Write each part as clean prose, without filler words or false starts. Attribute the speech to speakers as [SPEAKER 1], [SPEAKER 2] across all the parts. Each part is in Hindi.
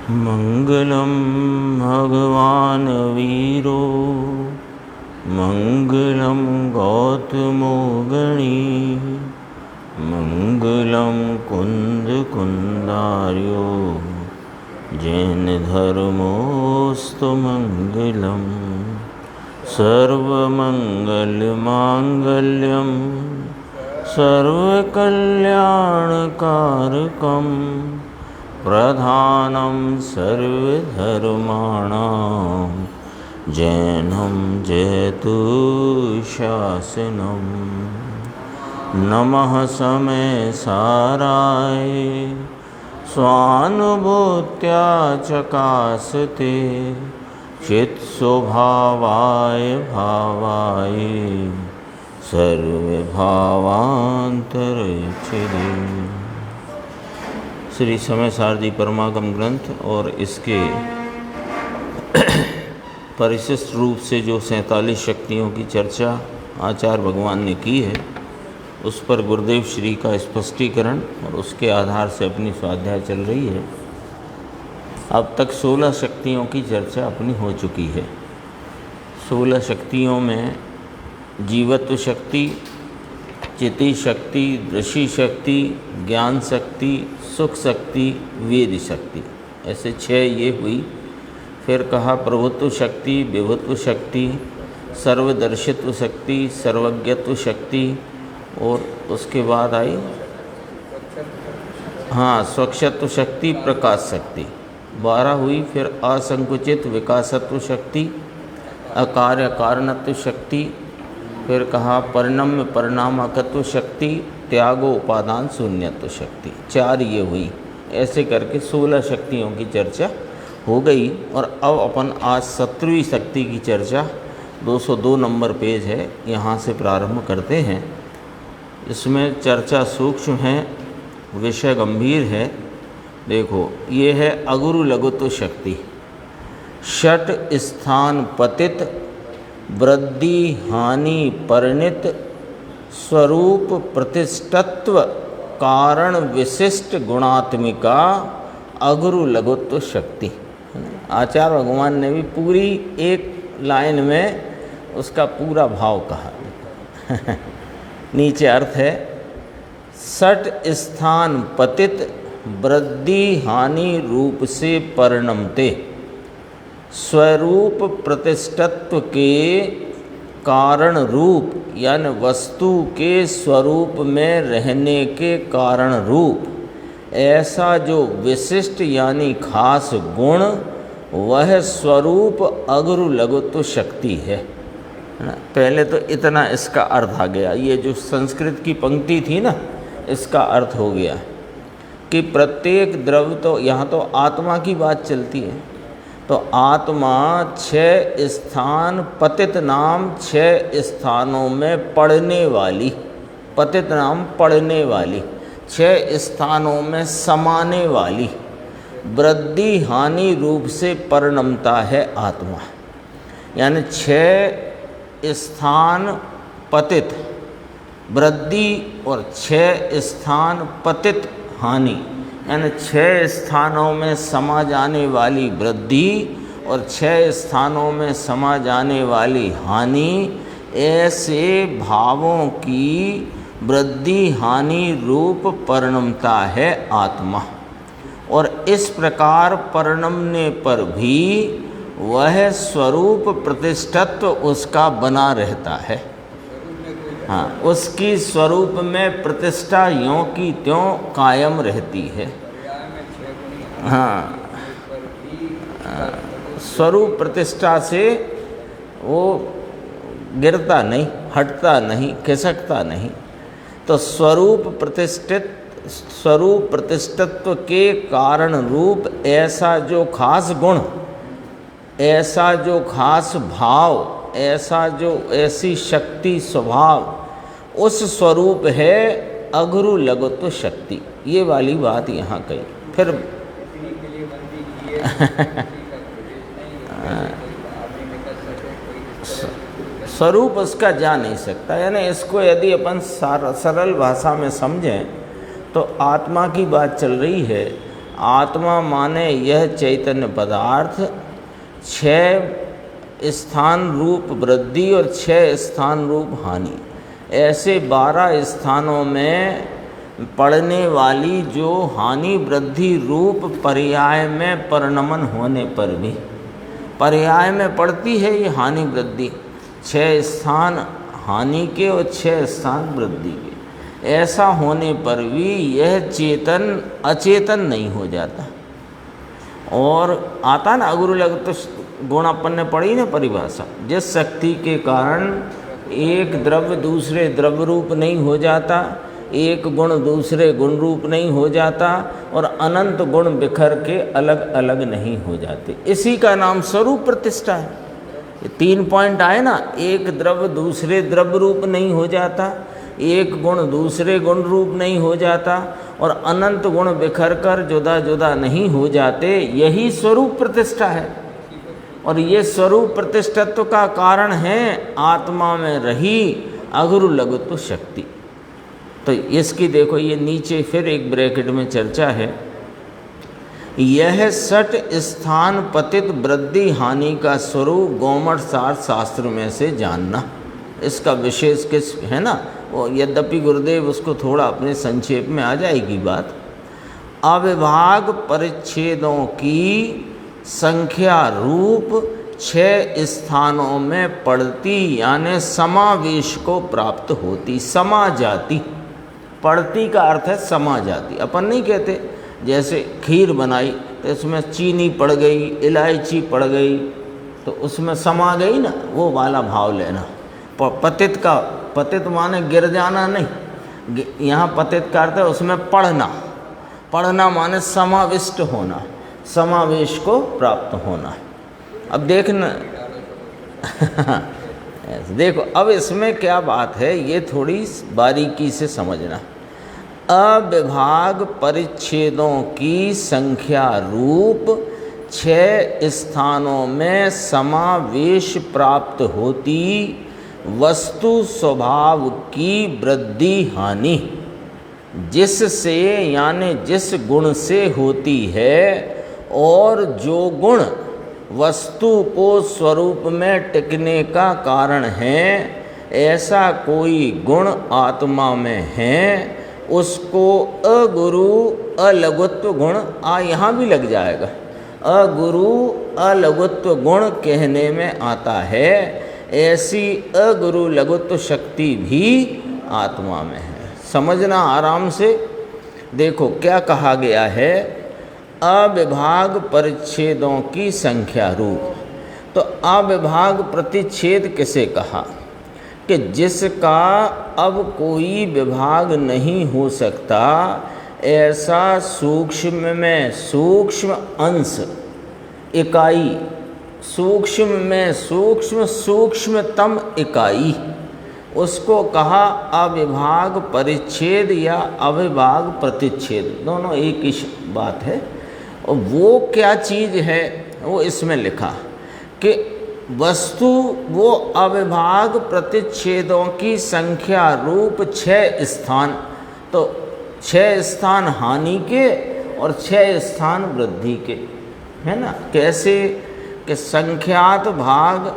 [SPEAKER 1] मंगलम भगवान वीरो मंगलम गौतमो गणी मंगलम कुंद कुंदार्यो जैन धर्मोस्तु मंगलम सर्वमंगलमांगल्यम सर्वकल्याणकारकम प्रधानं सर्वधर्माणां जैनं जयतु शासनं। नमः समय साराय स्वानुभूत्या चकासते चित्स्वभावाय भावाय सर्वभावान्तरच्छिदे। श्री समय सारथी परमागम ग्रंथ और इसके परिशिष्ट रूप से जो 47 शक्तियों की चर्चा आचार्य भगवान ने की है, उस पर गुरुदेव श्री का स्पष्टीकरण और उसके आधार से अपनी स्वाध्याय चल रही है। अब तक 16 शक्तियों की चर्चा अपनी हो चुकी है। 16 शक्तियों में जीवत्व शक्ति, चिति शक्ति, दृष्टि शक्ति, ज्ञान शक्ति, सुख शक्ति, वेद शक्ति, ऐसे 6 ये हुई। फिर कहा प्रभुत्व शक्ति, विभुत्व शक्ति, सर्वदर्शित्व शक्ति, सर्वज्ञत्व शक्ति, और उसके बाद आई स्वक्षत्व शक्ति, प्रकाश शक्ति, 12 हुई। फिर असंकुचित विकासत्व शक्ति, अकार्य कारणत्व शक्ति, फिर कहा परिणम्य परिणामकत्व शक्ति, त्यागो उपादान शून्यत्व शक्ति, 4 ये हुई। ऐसे करके 16 शक्तियों की चर्चा हो गई। और अब अपन आज 17वीं शक्ति की चर्चा 202 नंबर पेज है, यहाँ से प्रारंभ करते हैं। इसमें चर्चा सूक्ष्म है, विषय गंभीर है। देखो, ये है अगुरु लघुत्व शक्ति। षट स्थान पतित, वृद्धि हानि परिणित, स्वरूप प्रतिष्ठत्व कारण विशिष्ट गुणात्मिका अगुरु लघुत्व शक्ति। आचार्य भगवान ने भी पूरी एक लाइन में उसका पूरा भाव कहा। नीचे अर्थ है, षट स्थान पतित, वृद्धि हानि रूप से परिणमते, स्वरूप प्रतिष्ठत्व के कारण रूप यानी वस्तु के स्वरूप में रहने के कारण रूप ऐसा जो विशिष्ट यानी खास गुण, वह स्वरूप अगुरु लघुत्व शक्ति है। पहले तो इतना इसका अर्थ आ गया। ये जो संस्कृत की पंक्ति थी ना, इसका अर्थ हो गया कि प्रत्येक द्रव्य, तो यहाँ तो आत्मा की बात चलती है, तो आत्मा 6 स्थान पतित नाम 6 स्थानों में पड़ने वाली, पतित नाम पड़ने वाली, 6 स्थानों में समाने वाली, वृद्धि हानि रूप से परिणमता है आत्मा। यानी 6 स्थान पतित वृद्धि और 6 स्थान पतित हानि, यानी 6 स्थानों में समा जाने वाली वृद्धि और 6 स्थानों में समा जाने वाली हानि, ऐसे भावों की वृद्धि हानि रूप परिणमता है आत्मा। और इस प्रकार परिणमने पर भी वह स्वरूप प्रतिष्ठत्व उसका बना रहता है। उसकी स्वरूप में प्रतिष्ठा यों की त्यों कायम रहती है। स्वरूप प्रतिष्ठा से वो गिरता नहीं, हटता नहीं, खिसकता नहीं। तो स्वरूप प्रतिष्ठित्व के कारण रूप ऐसा जो खास गुण, ऐसा जो खास भाव, ऐसी शक्ति स्वभाव, उस स्वरूप है अगुरु लघुत्व शक्ति। ये वाली बात यहाँ कही। फिर स्वरूप उसका जा नहीं सकता। यानी इसको यदि अपन सरल भाषा में समझें तो आत्मा की बात चल रही है। आत्मा माने यह चैतन्य पदार्थ 6 स्थान रूप वृद्धि और 6 स्थान रूप हानि, ऐसे 12 स्थानों में पड़ने वाली जो हानि वृद्धि रूप पर्याय में परिणमन होने पर भी, पर्याय में पड़ती है ये हानि वृद्धि, 6 स्थान हानि के और 6 स्थान वृद्धि के, ऐसा होने पर भी यह चेतन अचेतन नहीं हो जाता। और आता ना अगुरुलग तो गुण अपन ने पढ़ी ना परिभाषा, जिस शक्ति के कारण एक द्रव्य दूसरे द्रव्य रूप नहीं हो जाता, एक गुण दूसरे गुण रूप नहीं हो जाता, और अनंत गुण बिखर के अलग अलग नहीं हो जाते, इसी का नाम स्वरूप प्रतिष्ठा है। ये 3 पॉइंट आए ना, एक द्रव्य दूसरे द्रव्य रूप नहीं हो जाता, एक गुण दूसरे गुण रूप नहीं हो जाता, और अनंत गुण बिखर कर जुदा जुदा नहीं हो जाते, यही स्वरूप प्रतिष्ठा है। और ये स्वरूप प्रतिष्ठत्व का कारण है आत्मा में रही अगुरु लघुत्व शक्ति। तो इसकी देखो ये नीचे फिर एक ब्रैकेट में चर्चा है, यह 6 स्थान पतित वृद्धि हानि का स्वरूप गौमठ सार शास्त्र में से जानना, इसका विशेष किस है ना, वो यद्यपि गुरुदेव उसको थोड़ा अपने संक्षेप में आ जाएगी बात। अविभाग परिच्छेदों की संख्या रूप 6 स्थानों में पड़ती यानी समावेश को प्राप्त होती, समा जाती, पड़ती का अर्थ है समा जाती। अपन नहीं कहते जैसे खीर बनाई तो इसमें चीनी पड़ गई, इलायची पड़ गई, तो उसमें समा गई ना, वो वाला भाव लेना। पतित का, पतित माने गिर जाना नहीं, यहाँ पतित का अर्थ है उसमें पढ़ना, पढ़ना माने समाविष्ट होना, समावेश को प्राप्त होना। अब देखना देखो अब इसमें क्या बात है, ये थोड़ी बारीकी से समझना। अविभाग परिच्छेदों की संख्या रूप 6 स्थानों में समावेश प्राप्त होती वस्तु स्वभाव की वृद्धि हानि, जिससे यानी जिस गुण से होती है, और जो गुण वस्तु को स्वरूप में टिकने का कारण है, ऐसा कोई गुण आत्मा में है, उसको अगुरु अलघुत्व गुण यहाँ भी लग जाएगा, अगुरु अलघुत्व गुण कहने में आता है। ऐसी अगुरु लघुत्व शक्ति भी आत्मा में है। समझना आराम से, देखो क्या कहा गया है, अविभाग परिच्छेदों की संख्या रूप। तो अविभाग प्रतिच्छेद किसे कहा कि जिसका अब कोई विभाग नहीं हो सकता, ऐसा सूक्ष्म में सूक्ष्म अंश, इकाई, सूक्ष्म में सूक्ष्म सूक्ष्मतम इकाई, उसको कहा अविभाग परिच्छेद या अविभाग प्रतिच्छेद, दोनों एक ही बात है। और वो क्या चीज़ है वो इसमें लिखा कि वस्तु वो अविभाग प्रतिच्छेदों की संख्या रूप 6 स्थान, तो 6 स्थान हानि के और 6 स्थान वृद्धि के, है ना। कैसे कि संख्यात भाग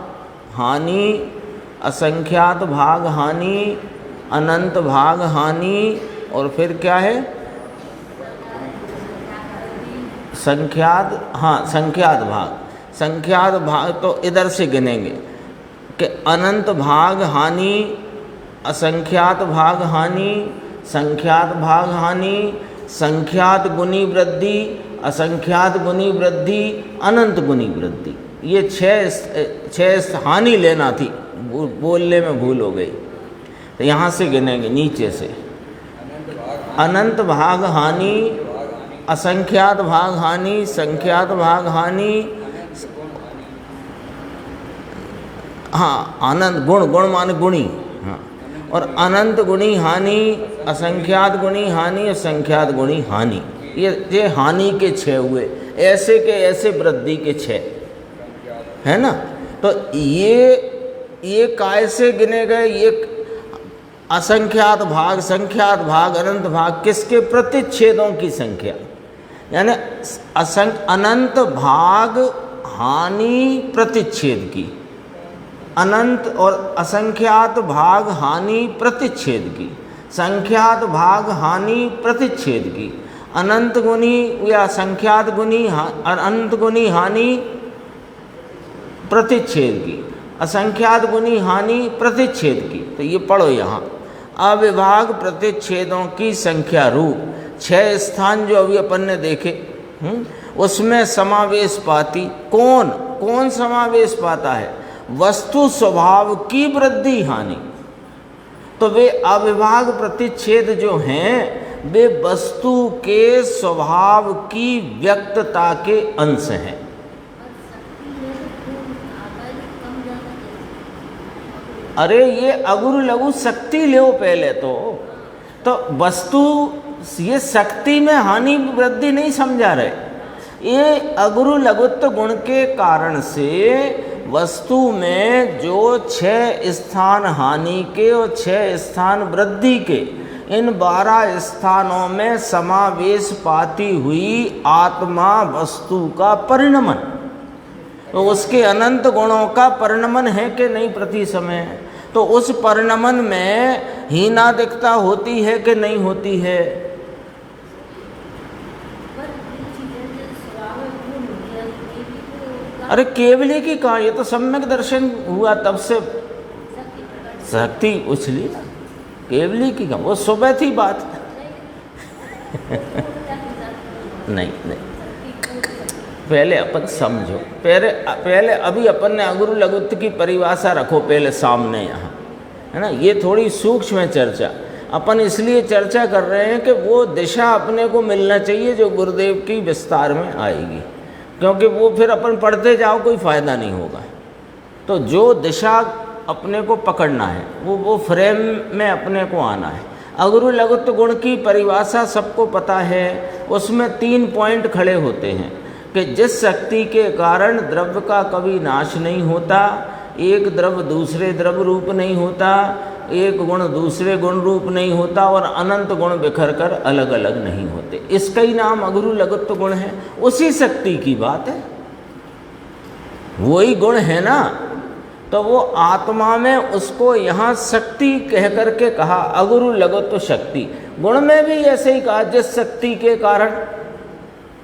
[SPEAKER 1] हानि, असंख्यात भाग हानि, अनंत भाग हानि, और फिर क्या है संख्यात, हाँ संख्यात भाग, संख्यात भाग तो इधर से गिनेंगे कि अनंत भाग हानि, असंख्यात भाग हानि, संख्यात भाग हानि, संख्यात गुनी वृद्धि, असंख्यात गुनी वृद्धि, अनंत गुनी वृद्धि। ये 6 हानि लेना थी, बोलने में भूल हो गई, तो यहाँ से गिनेंगे नीचे से। अनंत भाग हानि, असंख्यात भाग हानि, संख्यात भाग हानि, हाँ अनंत गुण, गुण मान गुणी, हाँ, और अनंत गुणी हानि, असंख्यात गुणी हानि और संख्यात गुणी हानि। ये हानि के 6 हुए, ऐसे के ऐसे वृद्धि के 6, है ना। तो ये काय से गिने गए, ये असंख्यात भाग, संख्यात भाग, अनंत भाग, किसके प्रतिच्छेदों की संख्या, यानी अनंत भाग हानि प्रतिच्छेद की, अनंत और असंख्यात भाग हानि प्रतिच्छेद की, संख्यात भाग हानि प्रतिच्छेद की, अनंत गुनी या संख्यात गुनी अनंत गुनी हानि प्रतिच्छेद की, असंख्यात गुनी हानि प्रतिच्छेद की। तो ये पढ़ो यहाँ, अविभाग प्रतिच्छेदों की संख्या रूप 6 स्थान जो अभी अपन ने देखे, उसमें समावेश पाती कौन समावेश पाता है? वस्तु स्वभाव की वृद्धि हानि। तो वे अविभाग प्रतिच्छेद जो हैं वे वस्तु के स्वभाव की व्यक्तता के अंश हैं। अरे ये अगुरु लघु शक्ति लो पहले तो वस्तु ये शक्ति में हानि वृद्धि नहीं समझा रहे, ये अगुरु लघुत्व गुण के कारण से वस्तु में जो 6 स्थान हानि के और 6 स्थान वृद्धि के, इन 12 स्थानों में समावेश पाती हुई आत्मा वस्तु का परिणमन, तो उसके अनंत गुणों का परिणमन है कि नहीं प्रति समय? तो उस परिणमन में हीनादिकता होती है कि नहीं होती है? अरे केवली की कहाँ, ये तो सम्यक दर्शन हुआ तब से शक्ति उछली ना, केवली की कहाँ, वो सुबह थी बात। नहीं पहले अपन समझो, पहले अभी अपन ने अगुरु लघुत्व की परिभाषा रखो पहले सामने यहाँ, है ना। ये थोड़ी सूक्ष्म है चर्चा, अपन इसलिए चर्चा कर रहे हैं कि वो दिशा अपने को मिलना चाहिए जो गुरुदेव की विस्तार में आएगी, क्योंकि वो फिर अपन पढ़ते जाओ कोई फ़ायदा नहीं होगा। तो जो दिशा अपने को पकड़ना है वो फ्रेम में अपने को आना है। अगुरु लघुत्व गुण की परिभाषा सबको पता है, उसमें 3 पॉइंट खड़े होते हैं कि जिस शक्ति के कारण द्रव्य का कभी नाश नहीं होता, एक द्रव्य दूसरे द्रव्य रूप नहीं होता, एक गुण दूसरे गुण रूप नहीं होता और अनंत गुण बिखर कर अलग अलग नहीं होते, इसका ही नाम अगुरु लघुत्व गुण है। उसी शक्ति की बात है, वही गुण है ना। तो वो आत्मा में उसको यहाँ शक्ति कह करके कहा, अगुरु लघुत्व शक्ति। गुण में भी ऐसे ही कहा, जिस शक्ति के कारण,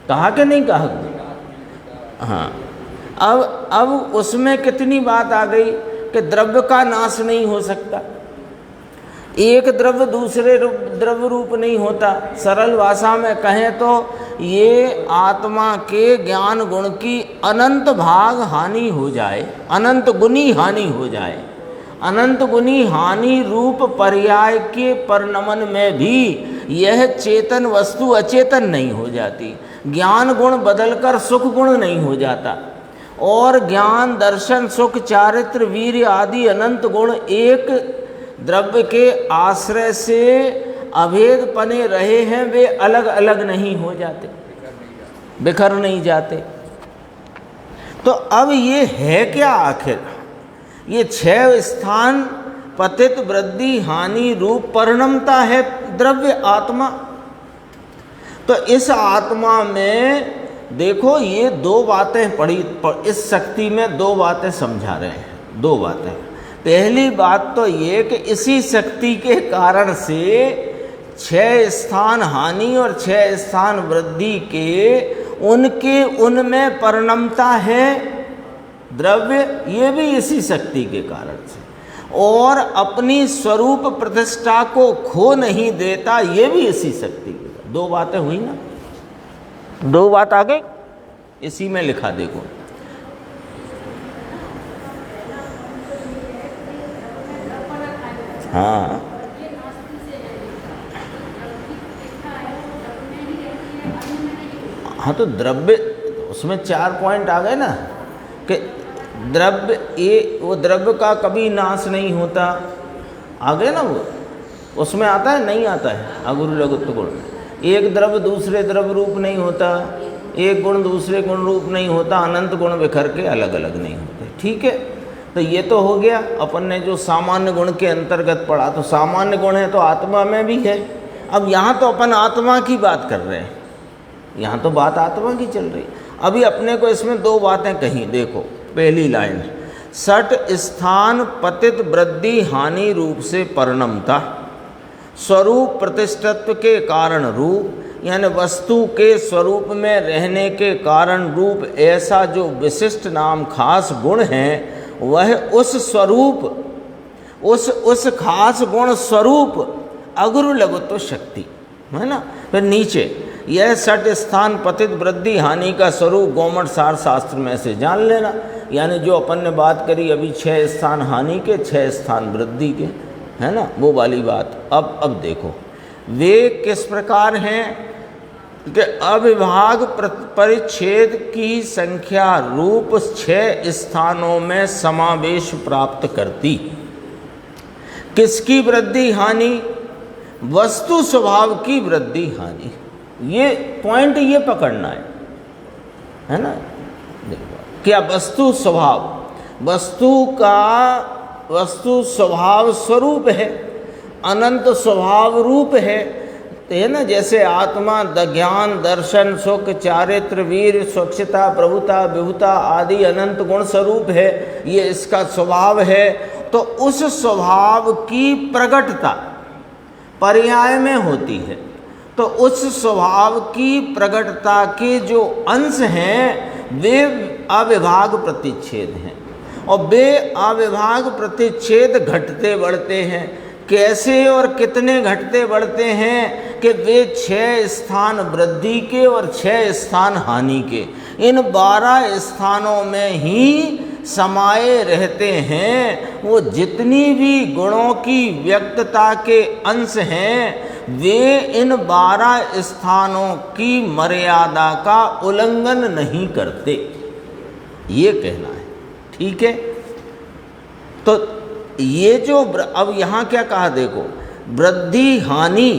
[SPEAKER 1] कहा कि नहीं कहा? हाँ, अब उसमें कितनी बात आ गई कि द्रव्य का नाश नहीं हो सकता, एक द्रव्य दूसरे द्रव्य रूप नहीं होता। सरल भाषा में कहें तो ये आत्मा के ज्ञान गुण की अनंत भाग हानि हो जाए, अनंत गुनी हानि हो जाए, अनंत गुनी हानि रूप पर्याय के परिणमन में भी यह चेतन वस्तु अचेतन नहीं हो जाती, ज्ञान गुण बदलकर सुख गुण नहीं हो जाता, और ज्ञान दर्शन सुख चारित्र वीर्य आदि अनंत गुण एक द्रव्य के आश्रय से अभेद पने रहे हैं, वे अलग अलग नहीं हो जाते, बिखर नहीं जाते। तो अब ये है क्या आखिर? ये 6 स्थान पतित वृद्धि हानि रूप परिणमता है द्रव्य आत्मा। तो इस आत्मा में देखो ये 2 बातें पढ़ी, इस शक्ति में 2 बातें समझा रहे हैं, 2 बातें। पहली बात तो ये कि इसी शक्ति के कारण से 6 स्थान हानि और 6 स्थान वृद्धि के उनमें परिणमता है द्रव्य, ये भी इसी शक्ति के कारण से, और अपनी स्वरूप प्रतिष्ठा को खो नहीं देता, ये भी इसी शक्ति के कारण। 2 बातें हुई ना, 2 बात आ गई, इसी में लिखा देखो। हाँ हाँ, तो द्रव्य उसमें 4 पॉइंट आ गए ना कि द्रव्य वो द्रव्य का कभी नाश नहीं होता, आ गए ना वो, उसमें आता है नहीं आता है अगुरु लघुत्व गुण। एक द्रव्य दूसरे द्रव्य रूप नहीं होता, एक गुण दूसरे गुण रूप नहीं होता, अनंत गुण बिखर के अलग अलग नहीं होते। ठीक है, तो ये तो हो गया अपन ने जो सामान्य गुण के अंतर्गत पढ़ा। तो सामान्य गुण है तो आत्मा में भी है। अब यहाँ तो अपन आत्मा की बात कर रहे हैं, यहाँ तो बात आत्मा की चल रही। अभी अपने को इसमें दो बातें कही, देखो पहली लाइन, षट स्थान पतित वृद्धि हानि रूप से परिणमता, स्वरूप प्रतिष्ठत्व के कारण रूप, यानी वस्तु के स्वरूप में रहने के कारण रूप, ऐसा जो विशिष्ट नाम खास गुण है वह उस स्वरूप, उस खास गुण स्वरूप अगुरु लघुत्व शक्ति है ना। फिर नीचे यह षट स्थान पतित वृद्धि हानि का स्वरूप गोमठ सार शास्त्र में से जान लेना, यानी जो अपन ने बात करी अभी 6 स्थान हानि के 6 स्थान वृद्धि के, है ना, वो वाली बात। अब देखो वे किस प्रकार हैं कि अविभाग परिच्छेद की संख्या रूप 6 स्थानों में समावेश प्राप्त करती। किसकी वृद्धि हानि? वस्तु स्वभाव की वृद्धि हानि। ये पॉइंट ये पकड़ना है ना। देखो क्या वस्तु स्वभाव, वस्तु स्वभाव स्वरूप है, अनंत स्वभाव रूप है ना। जैसे आत्मा ज्ञान दर्शन सुख चारित्र वीर स्वच्छता प्रभुता विभुता आदि अनंत गुण स्वरूप है, ये इसका स्वभाव है। तो उस स्वभाव की प्रकटता पर्याय में होती है। तो उस स्वभाव की प्रकटता के जो अंश हैं वे अविभाग प्रतिच्छेद हैं, और वे अविभाग प्रतिच्छेद घटते बढ़ते हैं। कैसे और कितने घटते बढ़ते हैं कि वे 6 स्थान वृद्धि के और 6 स्थान हानि के, इन 12 स्थानों में ही समाये रहते हैं। वो जितनी भी गुणों की व्यक्तता के अंश हैं वे इन 12 स्थानों की मर्यादा का उल्लंघन नहीं करते, ये कहना है। ठीक है, तो ये जो अब यहाँ क्या कहा देखो, वृद्धि हानि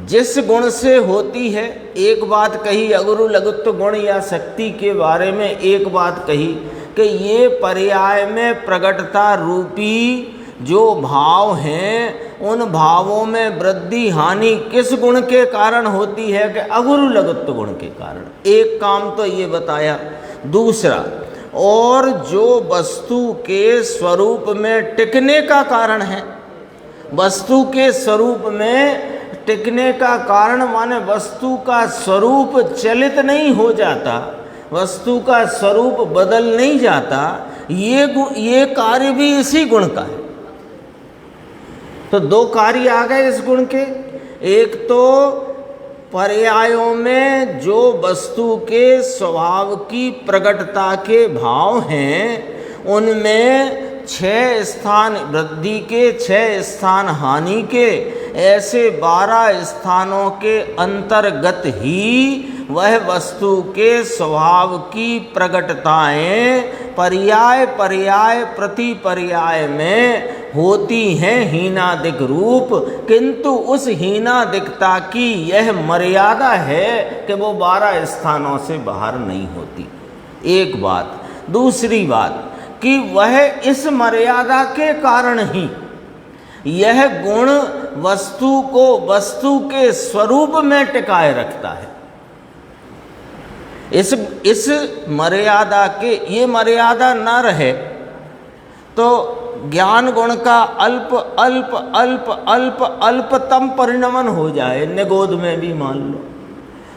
[SPEAKER 1] जिस गुण से होती है, एक बात कही अगुरु लघुत्व गुण या शक्ति के बारे में, एक बात कही कि ये पर्याय में प्रकटता रूपी जो भाव हैं उन भावों में वृद्धि हानि किस गुण के कारण होती है कि अगुरु लघुत्व गुण के कारण। एक काम तो ये बताया। दूसरा, और जो वस्तु के स्वरूप में टिकने का कारण है, वस्तु के स्वरूप में टिकने का कारण माने वस्तु का स्वरूप चलित नहीं हो जाता, वस्तु का स्वरूप बदल नहीं जाता, ये कार्य भी इसी गुण का है। तो दो कार्य आ गए इस गुण के। एक तो पर्यायों में जो वस्तु के स्वभाव की प्रकटता के भाव हैं उनमें 6 स्थान वृद्धि के 6 स्थान हानि के, ऐसे 12 स्थानों के अंतर्गत ही वह वस्तु के स्वभाव की प्रकटताएं पर्याय पर्याय प्रति पर्याय में होती हैं हीनादिक रूप, किंतु उस हीनादिकता की यह मर्यादा है कि वो 12 स्थानों से बाहर नहीं होती। एक बात। दूसरी बात कि वह इस मर्यादा के कारण ही यह गुण वस्तु को वस्तु के स्वरूप में टिकाए रखता है। इस मर्यादा के, ये मर्यादा न रहे तो ज्ञान गुण का अल्प अल्प अल्प अल्प अल्पतम परिणमन हो जाए, निगोद में भी मान लो,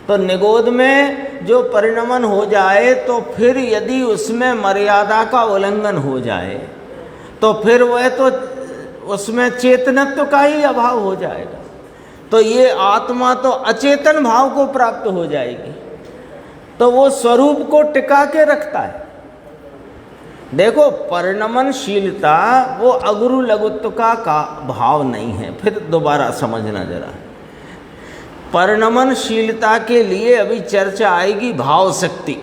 [SPEAKER 1] तो निगोद में जो परिणमन हो जाए तो फिर यदि उसमें मर्यादा का उल्लंघन हो जाए तो फिर वह तो उसमें चेतनत्व का ही अभाव हो जाएगा। तो ये आत्मा तो अचेतन भाव को प्राप्त हो जाएगी, तो वो स्वरूप को टिका के रखता है। देखो परिणमनशीलता वो अगुरु लघुत्व का भाव नहीं है। फिर दोबारा समझना जरा, परिणमनशीलता के लिए अभी चर्चा आएगी भाव शक्ति।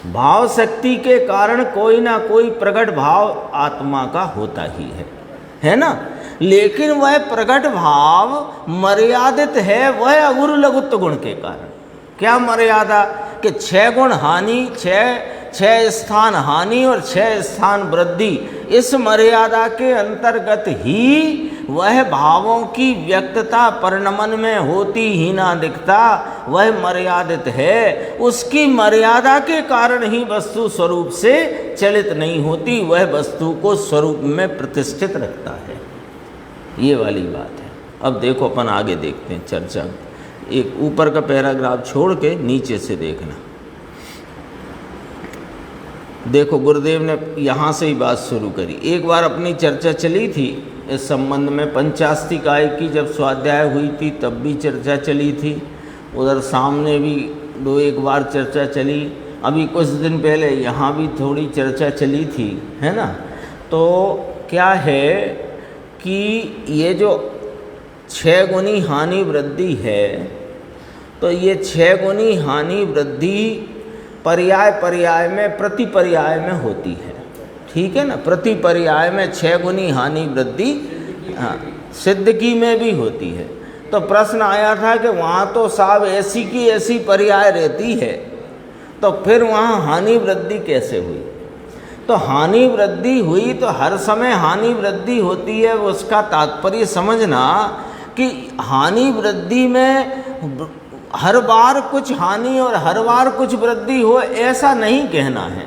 [SPEAKER 1] भाव शक्ति के कारण कोई ना कोई प्रकट भाव आत्मा का होता ही है ना। लेकिन वह प्रकट भाव मर्यादित है, वह अगुरु लघुत्व गुण के कारण। क्या मर्यादा कि 6 गुण हानि, 6 स्थान हानि और 6 स्थान वृद्धि, इस मर्यादा के अंतर्गत ही वह भावों की व्यक्तता परिणमन में होती ही ना दिखता, वह मर्यादित है। उसकी मर्यादा के कारण ही वस्तु स्वरूप से चलित नहीं होती, वह वस्तु को स्वरूप में प्रतिष्ठित रखता है। ये वाली बात है। अब देखो अपन आगे देखते हैं चर्चा। एक ऊपर का पैराग्राफ छोड़ के नीचे से देखना। देखो गुरुदेव ने यहाँ से ही बात शुरू करी। एक बार अपनी चर्चा चली थी इस संबंध में, पंचास्तिकाय की जब स्वाध्याय हुई थी तब भी चर्चा चली थी, उधर सामने भी दो एक बार चर्चा चली, अभी कुछ दिन पहले यहाँ भी थोड़ी चर्चा चली थी, है ना। तो क्या है कि ये जो 6 गुनी हानि वृद्धि है, तो ये 6 गुनी हानि वृद्धि पर्याय पर्याय में प्रति पर्याय में होती है, ठीक है ना। प्रति पर्याय में 6 गुनी हानि वृद्धि सिद्धकी में भी होती है। तो प्रश्न आया था कि वहाँ तो साहब ऐसी की ऐसी पर्याय रहती है, तो फिर वहाँ हानि वृद्धि कैसे हुई। तो हानि वृद्धि हुई तो हर समय हानि वृद्धि होती है, उसका तात्पर्य समझना कि हानि वृद्धि में हर बार कुछ हानि और हर बार कुछ वृद्धि हो, ऐसा नहीं कहना है।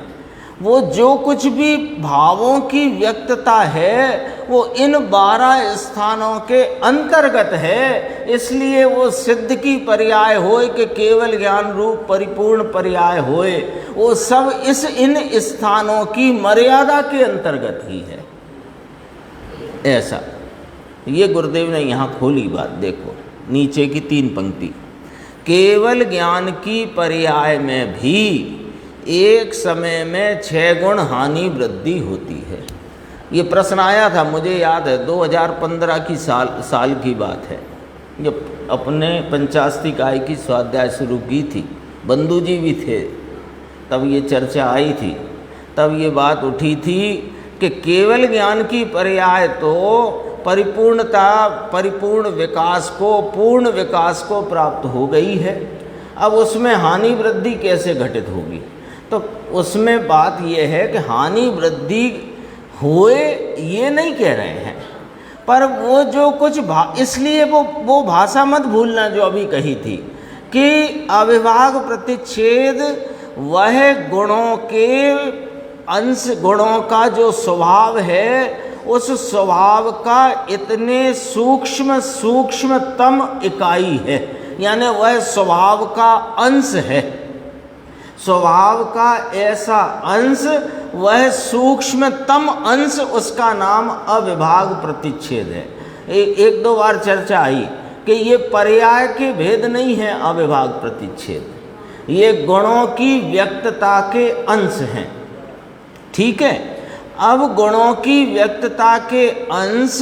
[SPEAKER 1] वो जो कुछ भी भावों की व्यक्तता है वो इन 12 स्थानों के अंतर्गत है, इसलिए वो सिद्ध की पर्याय होए कि केवल ज्ञान रूप परिपूर्ण पर्याय होए, वो सब इन स्थानों की मर्यादा के अंतर्गत ही है। ऐसा ये गुरुदेव ने यहाँ खोली बात। देखो नीचे की 3 पंक्ति, केवल ज्ञान की पर्याय में भी एक समय में 6 गुण हानि वृद्धि होती है। ये प्रश्न आया था, मुझे याद है 2015 की साल की बात है, जब अपने पंचास्तिकाय की स्वाध्याय शुरू की थी, बंधु जी भी थे, तब ये चर्चा आई थी। तब ये बात उठी थी कि केवल ज्ञान की पर्याय तो परिपूर्णता, पूर्ण विकास को प्राप्त हो गई है। अब उसमें हानि वृद्धि कैसे घटित होगी। तो उसमें बात यह है कि हानि वृद्धि हुए ये नहीं कह रहे हैं, पर वो जो कुछ इसलिए वो भाषा मत भूलना जो अभी कही थी कि अविभाग प्रतिच्छेद वह गुणों के अंश, गुणों का जो स्वभाव है उस स्वभाव का इतने सूक्ष्मतम इकाई है, यानी वह स्वभाव का अंश है। स्वभाव का ऐसा अंश, वह सूक्ष्मतम अंश, उसका नाम अविभाग प्रतिच्छेद है। एक दो बार चर्चा आई कि ये पर्याय के भेद नहीं है अविभाग प्रतिच्छेद, ये गुणों की व्यक्तता के अंश हैं, ठीक है। अब गुणों की व्यक्तता के अंश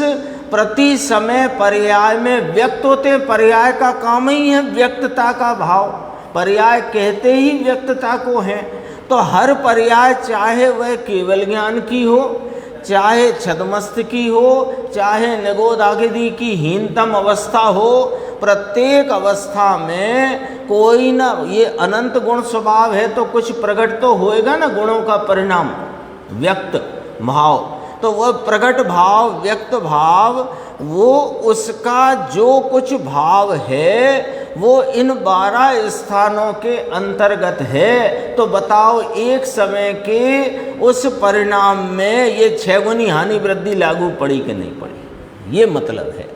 [SPEAKER 1] प्रति समय पर्याय में व्यक्त होते हैं। पर्याय का काम ही है व्यक्तता का भाव, पर्याय कहते ही व्यक्तता को है। तो हर पर्याय चाहे वह केवल ज्ञान की हो, चाहे छदमस्त की हो, चाहे निगोदागिदी की हीनतम अवस्था हो, प्रत्येक अवस्था में कोई ना, ये अनंत गुण स्वभाव है तो कुछ प्रकट तो होएगा ना गुणों का परिणाम, व्यक्त भाव। तो वह प्रकट भाव, व्यक्त भाव, वो उसका जो कुछ भाव है वो इन 12 स्थानों के अंतर्गत है। तो बताओ एक समय के उस परिणाम में ये 6 गुनी हानि वृद्धि लागू पड़ी कि नहीं पड़ी, ये मतलब है।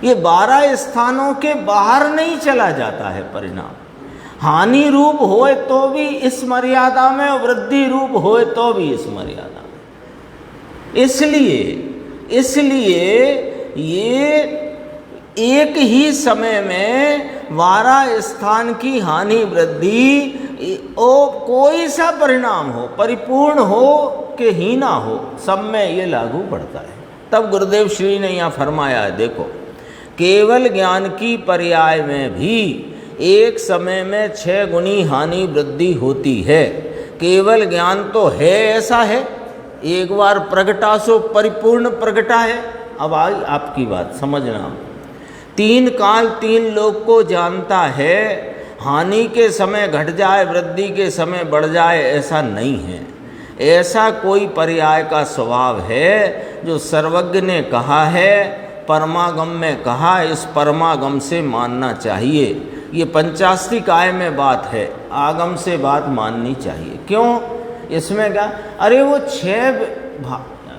[SPEAKER 1] ये 12 स्थानों के बाहर नहीं चला जाता है परिणाम। हानि रूप होए तो भी इस मर्यादा में, और वृद्धि रूप होए तो भी इस मर्यादा में। इसलिए ये एक ही समय में 12 स्थान की हानि वृद्धि कोई सा परिणाम हो, परिपूर्ण हो कि हीना हो, सब में ये लागू पड़ता है। तब गुरुदेव श्री ने यहाँ फरमाया है, देखो केवल ज्ञान की पर्याय में भी एक समय में 6 गुनी हानि वृद्धि होती है। केवल ज्ञान तो है, ऐसा है, एक बार प्रगटा सो परिपूर्ण प्रगटा है। अब आई आपकी बात समझना, 3 काल 3 लोक को जानता है। हानि के समय घट जाए, वृद्धि के समय बढ़ जाए, ऐसा नहीं है। ऐसा कोई पर्याय का स्वभाव है जो सर्वज्ञ ने कहा है, परमागम में कहा, इस परमागम से मानना चाहिए। ये पंचास्तिक आय में बात है, आगम से बात माननी चाहिए। क्यों? इसमें क्या, अरे वो 6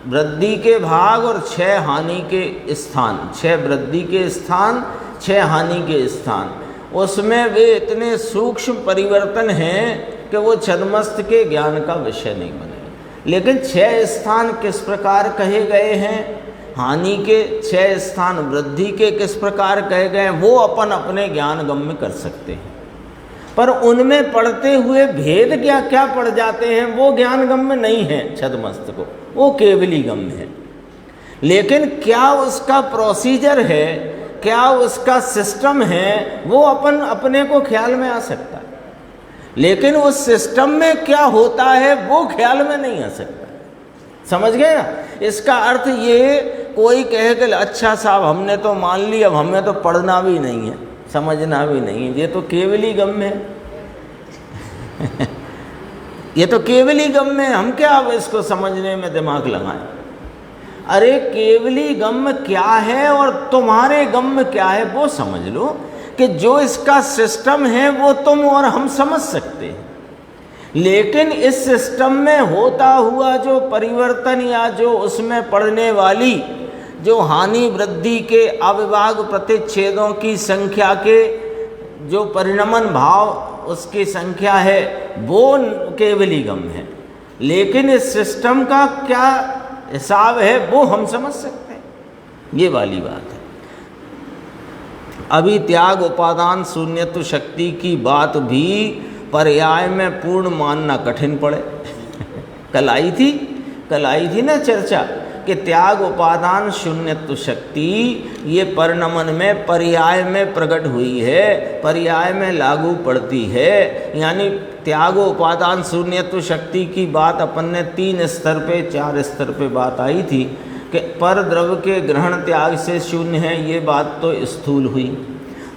[SPEAKER 1] वृद्धि के भाग और 6 हानि के स्थान, 6 वृद्धि के स्थान, 6 हानि के स्थान, उसमें वे इतने सूक्ष्म परिवर्तन हैं कि वो छद्मस्त के ज्ञान का विषय नहीं बने। लेकिन 6 स्थान किस प्रकार कहे गए हैं, हानि के 6 स्थान वृद्धि के किस प्रकार कहे गए हैं, वो अपन अपने ज्ञान गम्य कर सकते हैं। पर उनमें पढ़ते हुए भेद क्या क्या पड़ जाते हैं वो ज्ञान गम्य नहीं है छद्मस्त को, वो केवली गम्य है। लेकिन क्या उसका प्रोसीजर है, क्या उसका सिस्टम है, वो अपन अपने को ख्याल में आ सकता है। लेकिन उस सिस्टम में क्या होता है वो ख्याल में नहीं आ सकता। समझ गए ना? इसका अर्थ ये कोई कहे कि अच्छा साहब हमने तो मान लिया, अब हमें तो पढ़ना भी नहीं है, समझना भी नहीं है, ये तो केवली गम्य है। ये तो केवली गम्य है, हम क्या अब इसको समझने में दिमाग लगाएं? अरे केवली गम्य क्या है और तुम्हारे गम्य क्या है वो समझ लो, कि जो इसका सिस्टम है वो तुम और हम समझ सकते हैं। लेकिन इस सिस्टम में होता हुआ जो परिवर्तन या जो उसमें पड़ने वाली जो हानि वृद्धि के अविभाग प्रतिच्छेदों की संख्या के जो परिणमन भाव उसकी संख्या है वो केवली गम्य है। लेकिन इस सिस्टम का क्या हिसाब है वो हम समझ सकते हैं, ये वाली बात है। अभी त्याग उपादान शून्यत्व शक्ति की बात भी पर्याय में पूर्ण मानना कठिन पड़े। कल आई थी ना चर्चा कि त्याग उपादान शून्यत्व शक्ति ये परिणमन में पर्याय में प्रकट हुई है, पर्याय में लागू पड़ती है। यानी त्याग उपादान शून्यत्व शक्ति की बात अपन ने 3 स्तर पे 4 स्तर पे बात आई थी कि पर द्रव्य के ग्रहण त्याग से शून्य है, ये बात तो स्थूल हुई।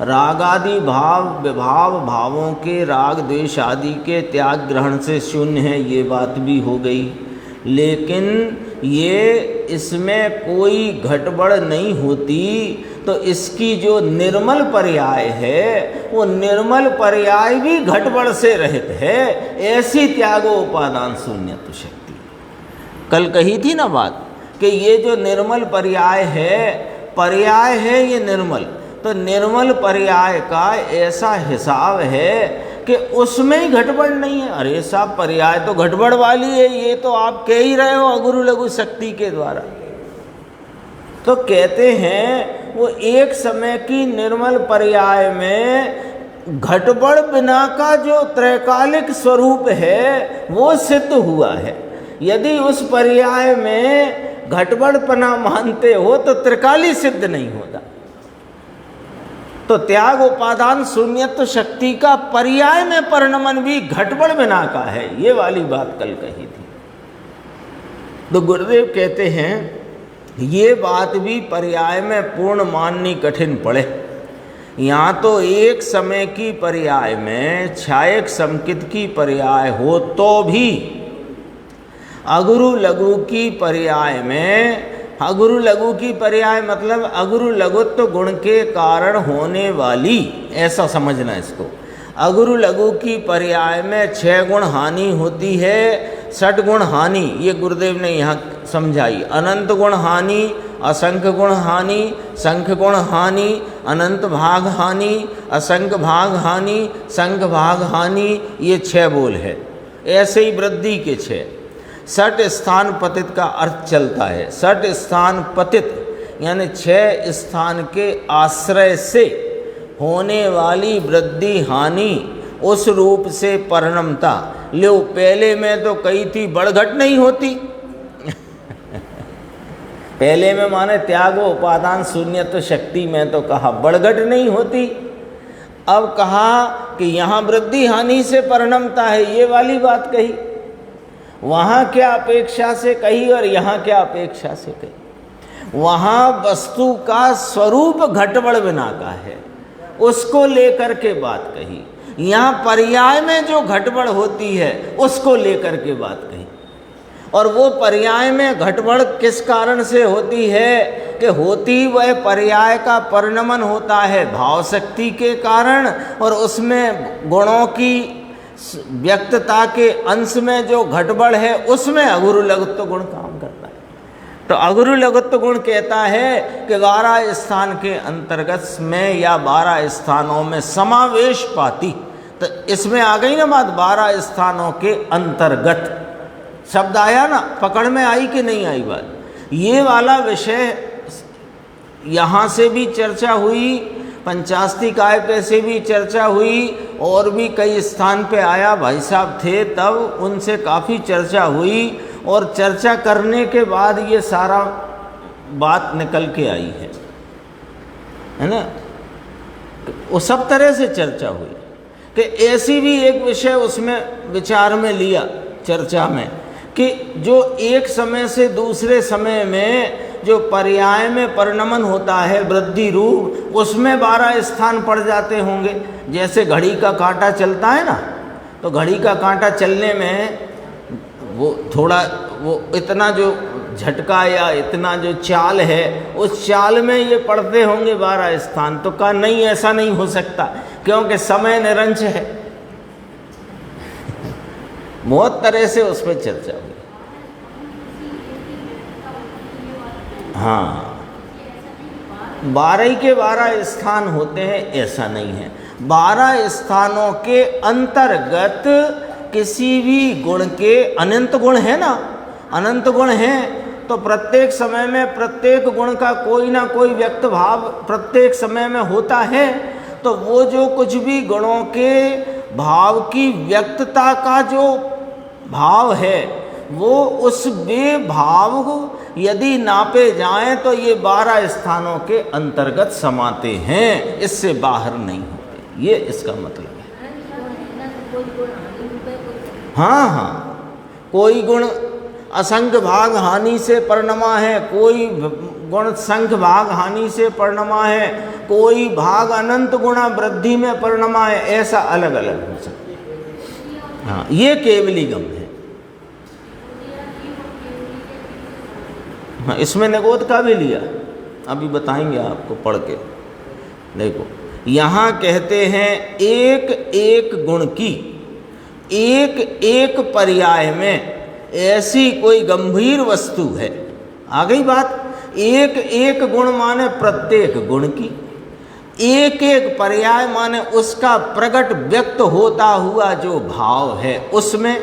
[SPEAKER 1] रागादि भाव विभाव भावों के राग द्वेष आदि के त्याग ग्रहण से शून्य है, ये बात भी हो गई। लेकिन ये इसमें कोई घटबड़ नहीं होती, तो इसकी जो निर्मल पर्याय है वो निर्मल पर्याय भी घटबड़ से रहित है। ऐसी त्यागो उपादान शून्यत्व शक्ति कल कही थी ना बात कि ये जो निर्मल पर्याय है ये निर्मल, तो निर्मल पर्याय का ऐसा हिसाब है कि उसमें ही घटबड़ नहीं है। अरे साहब पर्याय तो घटबड़ वाली है, ये तो आप कह ही रहे हो अगुरु लघु शक्ति के द्वारा। तो कहते हैं वो एक समय की निर्मल पर्याय में घटबड़ बिना का जो त्रैकालिक स्वरूप है वो सिद्ध हुआ है। यदि उस पर्याय में घटबड़पना मानते हो तो त्रिकाली सिद्ध नहीं होता। तो त्याग उपादान शून्यत्व शक्ति का पर्याय में परिणमन भी घटबड़ बिना का है, ये वाली बात कल कही थी। तो गुरुदेव कहते हैं ये बात भी पर्याय में पूर्ण माननी कठिन पड़े। यहाँ तो एक समय की पर्याय में छायक समकित की पर्याय हो तो भी अगुरु लघु की पर्याय में, अगुरु लघु की पर्याय मतलब अगुरु लघुत्व गुण के कारण होने वाली, ऐसा समझना इसको। अगुरु लघु की पर्याय में 6 गुण हानि होती है, 6 गुण हानि ये गुरुदेव ने यहाँ समझाई। अनंत गुण हानि, असंख्य गुण हानि, संख्य गुण हानि, अनंत भाग हानि, असंख्य भाग हानि, संख्य भाग हानि, ये 6 बोल है। ऐसे ही वृद्धि के 6। 6 स्थान पतित का अर्थ चलता है। 6 स्थान पतित यानी 6 स्थान के आश्रय से होने वाली वृद्धि हानि उस रूप से परिणमता। लो पहले में तो कही थी बढ़घट नहीं होती। पहले में माने त्यागो उपादान शून्यत्व शक्ति में तो कहा बढ़घट नहीं होती। अब कहा कि यहाँ वृद्धि हानि से परिणमता है, ये वाली बात कही। वहाँ क्या अपेक्षा से कही और यहाँ क्या अपेक्षा से कही। वहाँ वस्तु का स्वरूप घटबड़ बिना का है, उसको लेकर के बात कही। यहाँ पर्याय में जो घटबड़ होती है उसको लेकर के बात कही। और वो पर्याय में घटबढ़ किस कारण से होती है कि होती वह पर्याय का परिणमन होता है भाव शक्ति के कारण, और उसमें गुणों की व्यक्तता के अंश में जो घटबढ़ है उसमें अगुरु लघुत्व गुण काम करता है। तो अगुरु लघुत्व गुण कहता है कि 12 स्थान के अंतर्गत में या 12 स्थानों में समावेश पाती। तो इसमें आ गई ना बात, 12 स्थानों के अंतर्गत शब्द आया ना, पकड़ में आई कि नहीं आई बात। ये वाला विषय यहाँ से भी चर्चा हुई, पंचास्ती काय पे से भी चर्चा हुई, और भी कई स्थान पे आया, भाई साहब थे तब, उनसे काफ़ी चर्चा हुई, और चर्चा करने के बाद ये सारा बात निकल के आई है ना। वो सब तरह से चर्चा हुई कि ऐसी भी एक विषय उसमें विचार में लिया चर्चा में कि जो एक समय से दूसरे समय में जो पर्याय में परिणमन होता है वृद्धि रूप, उसमें 12 स्थान पड़ जाते होंगे। जैसे घड़ी का कांटा चलता है ना, तो घड़ी का कांटा चलने में वो थोड़ा वो इतना जो झटका या इतना जो चाल है, उस चाल में ये पड़ते होंगे 12 स्थान। तो कहा नहीं, ऐसा नहीं हो सकता, क्योंकि समय निरंच है। बहुत तरह से उस पर चर्चा हुई। हाँ, 12 के 12 स्थान होते हैं, ऐसा नहीं है। 12 स्थानों के अंतर्गत किसी भी गुण के अनंत गुण है ना, अनंत गुण हैं, तो प्रत्येक समय में प्रत्येक गुण का कोई ना कोई व्यक्त भाव प्रत्येक समय में होता है। तो वो जो कुछ भी गुणों के भाव की व्यक्तता का जो भाव है, वो उस वे भाव यदि नापे जाएं तो ये 12 स्थानों के अंतर्गत समाते हैं, इससे बाहर नहीं होते, ये इसका मतलब है। हाँ हाँ, कोई गुण असंख्य भाग हानि से परिणमा है, कोई गुण संख्य भाग हानि से परिणमा है, कोई भाग अनंत गुणा वृद्धि में परिणमा है, ऐसा अलग अलग हो सकता है। हाँ, ये केवली गम है। हाँ, इसमें निगोद का भी लिया, अभी बताएंगे आपको पढ़ के। देखो, यहाँ कहते हैं एक एक गुण की एक एक पर्याय में ऐसी कोई गंभीर वस्तु है। आ गई बात। एक एक गुण माने प्रत्येक गुण की, एक एक पर्याय माने उसका प्रकट व्यक्त होता हुआ जो भाव है, उसमें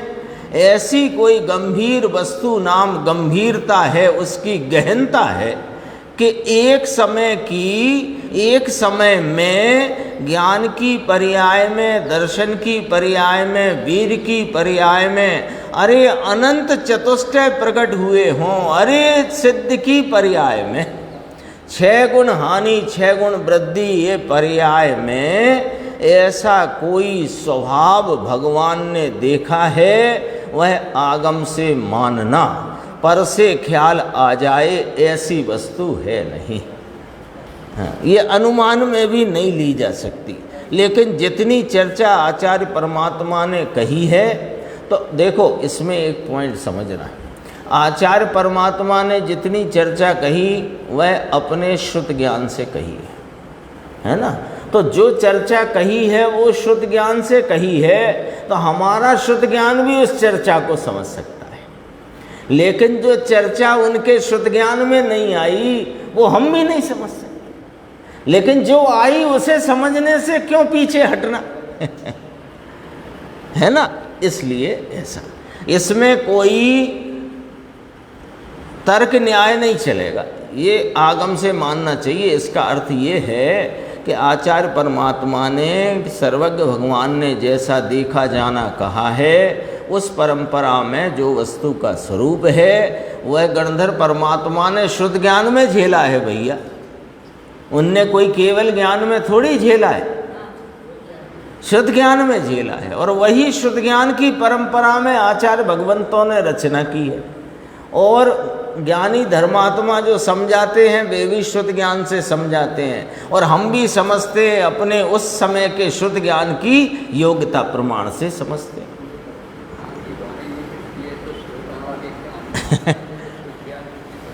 [SPEAKER 1] ऐसी कोई गंभीर वस्तु नाम गंभीरता है, उसकी गहनता है कि एक समय में ज्ञान की पर्याय में, दर्शन की पर्याय में, वीर की पर्याय में, अरे अनंत चतुष्टय प्रकट हुए हों, अरे सिद्ध की पर्याय में 6 गुण हानि 6 गुण वृद्धि, ये पर्याय में ऐसा कोई स्वभाव भगवान ने देखा है, वह आगम से मानना, पर से ख्याल आ जाए, ऐसी वस्तु है नहीं। हाँ, ये अनुमान में भी नहीं ली जा सकती। लेकिन जितनी चर्चा आचार्य परमात्मा ने कही है, तो देखो इसमें एक पॉइंट समझना है। आचार्य परमात्मा ने जितनी चर्चा कही वह अपने श्रुत ज्ञान से कही है ना। तो जो चर्चा कही है वो शुद्ध ज्ञान से कही है, तो हमारा शुद्ध ज्ञान भी उस चर्चा को समझ सकता है। लेकिन जो चर्चा उनके शुद्ध ज्ञान में नहीं आई वो हम भी नहीं समझ सकते। लेकिन जो आई उसे समझने से क्यों पीछे हटना है ना। इसलिए ऐसा, इसमें कोई तर्क न्याय नहीं चलेगा, ये आगम से मानना चाहिए। इसका अर्थ ये है कि आचार्य परमात्मा ने, सर्वज्ञ भगवान ने जैसा देखा जाना कहा है, उस परंपरा में जो वस्तु का स्वरूप है वह गणधर परमात्मा ने शुद्ध ज्ञान में झेला है भैया। उनने कोई केवल ज्ञान में थोड़ी झेला है, शुद्ध ज्ञान में झेला है। और वही शुद्ध ज्ञान की परंपरा में आचार्य भगवंतों ने रचना की है। और ज्ञानी धर्मात्मा जो समझाते हैं वे भी शुद्ध ज्ञान से समझाते हैं, और हम भी समझते हैं अपने उस समय के शुद्ध ज्ञान की योग्यता प्रमाण से समझते हैं।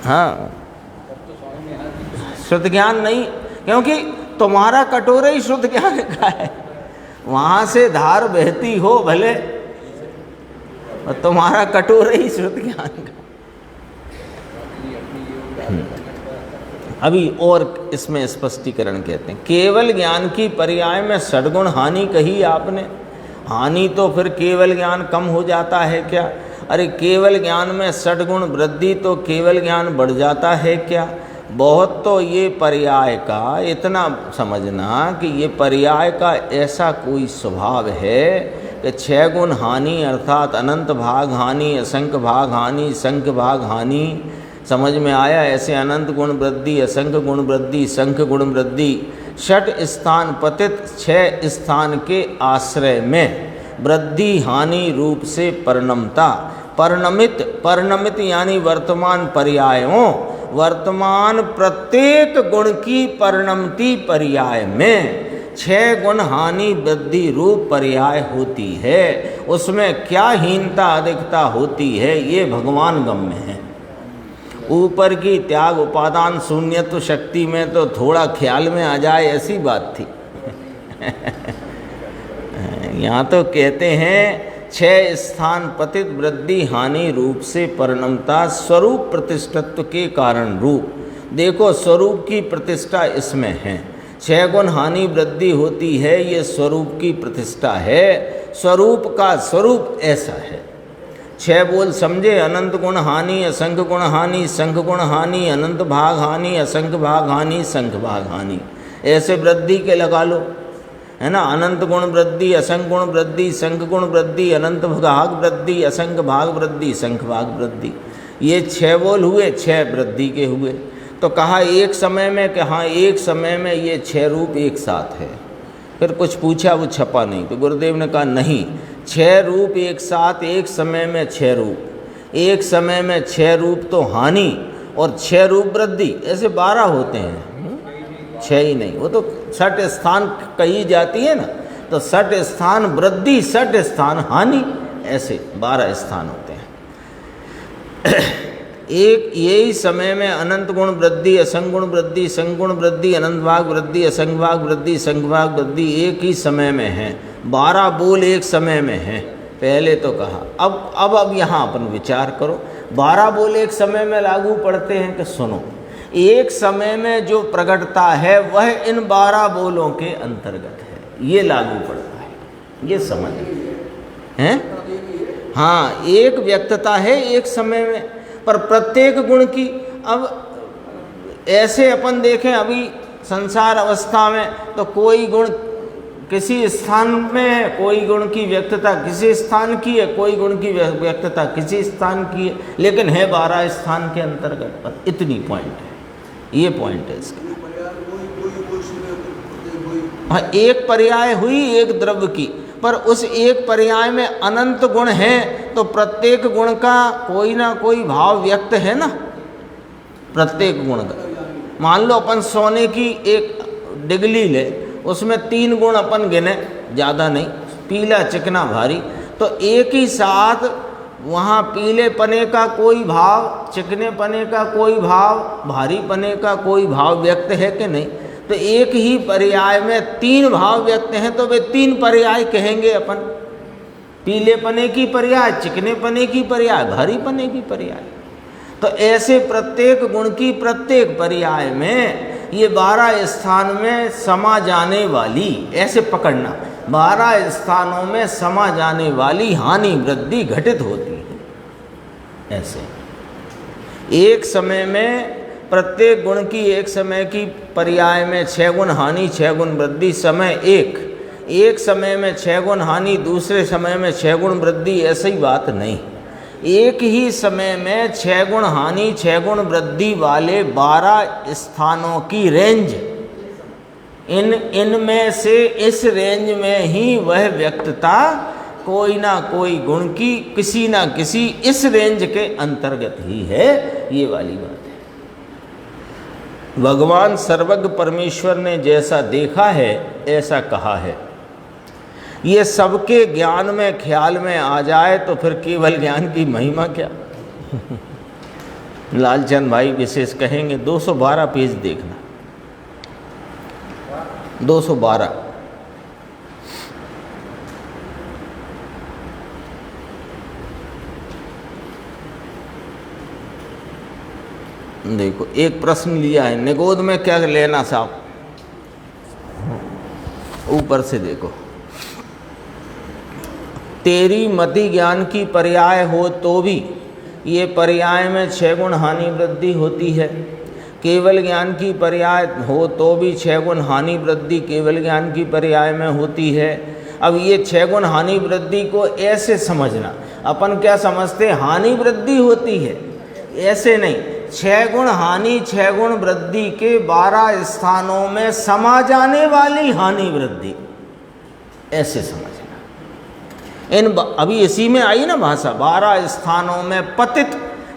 [SPEAKER 1] हाँ, शुद्ध ज्ञान नहीं, क्योंकि तुम्हारा कटोरा ही शुद्ध ज्ञान का है। वहाँ से धार बहती हो भले, और तुम्हारा कटोरा ही शुद्ध ज्ञान का। अभी और इसमें स्पष्टीकरण कहते हैं, केवल ज्ञान की पर्याय में षड्गुण हानि कही आपने। हानि तो फिर केवल ज्ञान कम हो जाता है क्या? अरे केवल ज्ञान में षड्गुण वृद्धि तो केवल ज्ञान बढ़ जाता है क्या? बहुत तो ये पर्याय का इतना समझना कि ये पर्याय का ऐसा कोई स्वभाव है कि 6 गुण हानि अर्थात अनंत भाग हानि, असंख्य भाग हानि, संख्य भाग हानि, समझ में आया? ऐसे अनंत गुण वृद्धि, असंख्य गुण वृद्धि, संख्य गुण वृद्धि, 6 स्थान पतित 6 स्थान के आश्रय में वृद्धि हानि रूप से परिणमता। परिणमित यानी वर्तमान पर्यायों, वर्तमान प्रत्येक गुण की परिणमति पर्याय में 6 गुण हानि वृद्धि रूप पर्याय होती है। उसमें क्या हीनता अधिकता होती है ये भगवान गम्य है। ऊपर की त्याग उपादान शून्यत्व शक्ति में तो थोड़ा ख्याल में आ जाए ऐसी बात थी। यहाँ तो कहते हैं 6 स्थान पतित वृद्धि हानि रूप से परिणमता स्वरूप प्रतिष्ठत्व के कारण रूप। देखो स्वरूप की प्रतिष्ठा इसमें है। 6 गुण हानि वृद्धि होती है, ये स्वरूप की प्रतिष्ठा है। स्वरूप का स्वरूप ऐसा है। 6 बोल समझे, अनंत गुण हानि, असंख्य गुण हानि, संख्य गुण हानि, अनंत भाग हानि, असंख्य भाग हानि, संख्य भाग हानि, ऐसे वृद्धि के लगा लो, है ना? अनंत गुण वृद्धि, असंख्य गुण वृद्धि, संख्य गुण वृद्धि, अनंत भाग वृद्धि, असंख्य भाग वृद्धि, संख्य भाग वृद्धि, ये 6 बोल हुए, 6 वृद्धि के हुए। तो कहा एक समय में, कहा एक समय में ये 6 रूप एक साथ है। फिर कुछ पूछा, वो छपा नहीं, तो गुरुदेव ने कहा नहीं, 6 रूप एक साथ, एक समय में 6 रूप, एक समय में 6 रूप तो हानि और 6 रूप वृद्धि, ऐसे 12 होते हैं। 6 ही नहीं, वो तो 6 स्थान कही जाती है ना, तो 6 स्थान वृद्धि, 6 स्थान हानि, ऐसे 12 स्थान होते हैं। एक यही समय में अनंत गुण वृद्धि, असंख्य गुण वृद्धि, संख्य गुण वृद्धि, अनंत भाग वृद्धि, असंख्य भाग वृद्धि, संख्य भाग वृद्धि एक ही समय में है। 12 बोल एक समय में है, पहले तो कहा। अब यहाँ अपन विचार करो, 12 बोल एक समय में लागू पड़ते हैं कि सुनो, एक समय में जो प्रकटता है वह इन 12 बोलों के अंतर्गत है, ये लागू पड़ता है, ये समझ हैं? हाँ, एक व्यक्तता है एक समय में, पर प्रत्येक गुण की। अब ऐसे अपन देखें अभी संसार अवस्था में तो कोई गुण किसी स्थान में है, कोई गुण की व्यक्तता किसी स्थान की है, कोई गुण की व्यक्तता किसी स्थान की है, लेकिन है 12 स्थान के अंतर्गत। पर इतनी पॉइंट है, ये पॉइंट है इसका। हाँ, एक पर्याय हुई एक द्रव्य की, पर उस एक पर्याय में अनंत गुण हैं, तो प्रत्येक गुण का कोई ना कोई भाव व्यक्त है ना, प्रत्येक गुण का। मान लो अपन सोने की एक डिगली ले, उसमें 3 गुण अपन गिने, ज़्यादा नहीं, पीला, चिकना, भारी, तो एक ही साथ वहाँ पीले पने का कोई भाव, चिकने पने का कोई भाव, भारी पने का कोई भाव व्यक्त है कि नहीं? तो एक ही पर्याय में 3 भाव व्यक्त हैं, तो वे 3 पर्याय कहेंगे अपन। पीले पने की पर्याय, चिकने पने की पर्याय, भारी पने की पर्याय। तो ऐसे प्रत्येक गुण की प्रत्येक पर्याय में ये 12 स्थान में समा जाने वाली, ऐसे पकड़ना, 12 स्थानों में समा जाने वाली हानि वृद्धि घटित होती है। ऐसे एक समय में प्रत्येक गुण की एक समय की पर्याय में 6 गुण हानि 6 गुण वृद्धि, समय एक समय में 6 गुण हानि, दूसरे समय में 6 गुण वृद्धि, ऐसी बात नहीं। एक ही समय में 6 गुण हानि 6 गुण वृद्धि वाले 12 स्थानों की रेंज, इनमें से इस रेंज में ही वह व्यक्तता कोई ना कोई गुण की किसी ना किसी इस रेंज के अंतर्गत ही है, ये वाली बात है। भगवान सर्वज्ञ परमेश्वर ने जैसा देखा है ऐसा कहा है। ये सबके ज्ञान में ख्याल में आ जाए तो फिर केवल ज्ञान की महिमा क्या। लालचंद भाई विशेष कहेंगे। 212 पेज देखना, 212। देखो एक प्रश्न लिया है, निगोद में क्या लेना साहब, ऊपर से देखो। तेरी मति ज्ञान की पर्याय हो तो भी ये पर्याय में 6 गुण हानि वृद्धि होती है। केवल ज्ञान की पर्याय हो तो भी 6 गुण हानि वृद्धि केवल ज्ञान की पर्याय में होती है। अब ये 6 गुण हानि वृद्धि को ऐसे समझना, अपन क्या समझते हानि वृद्धि होती है, ऐसे नहीं। 6 गुण हानि 6 गुण वृद्धि के 12 स्थानों में समा जाने वाली हानि वृद्धि, ऐसे समझना। अभी इसी में आई ना भाषा, 12 स्थानों में पतित,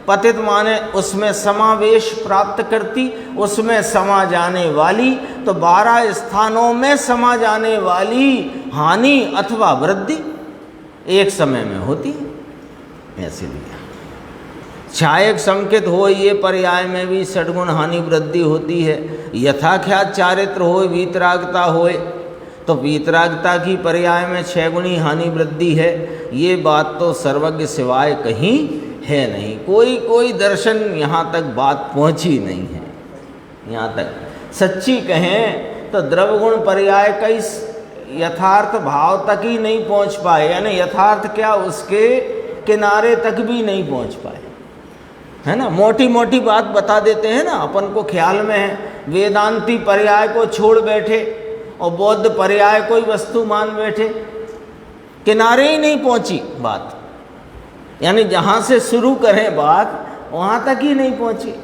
[SPEAKER 1] पतित माने उसमें समावेश प्राप्त करती, उसमें समा जाने वाली, तो 12 स्थानों में समा जाने वाली हानि अथवा वृद्धि एक समय में होती है, ऐसे लिया। छायक संकेत हो ये पर्याय में भी 6 गुण हानि वृद्धि होती है। यथाख्यात चारित्र हो वीतरागता होए तो वीतरागता की पर्याय में 6 गुणी हानि वृद्धि है। ये बात तो सर्वज्ञ सिवाय कहीं है नहीं, कोई दर्शन यहाँ तक बात पहुँची नहीं है। यहाँ तक सच्ची कहें तो द्रवगुण पर्याय कई यथार्थ भाव तक ही नहीं पहुँच पाए, यानी यथार्थ क्या उसके किनारे तक भी नहीं पहुँच पाए, है ना। मोटी मोटी बात बता देते हैं ना, अपन को ख्याल में है। वेदांती पर्याय को छोड़ बैठे और बौद्ध पर्याय कोई वस्तु मान बैठे, किनारे ही नहीं पहुंची बात, यानी जहां से शुरू करें बात वहां तक ही नहीं पहुंची,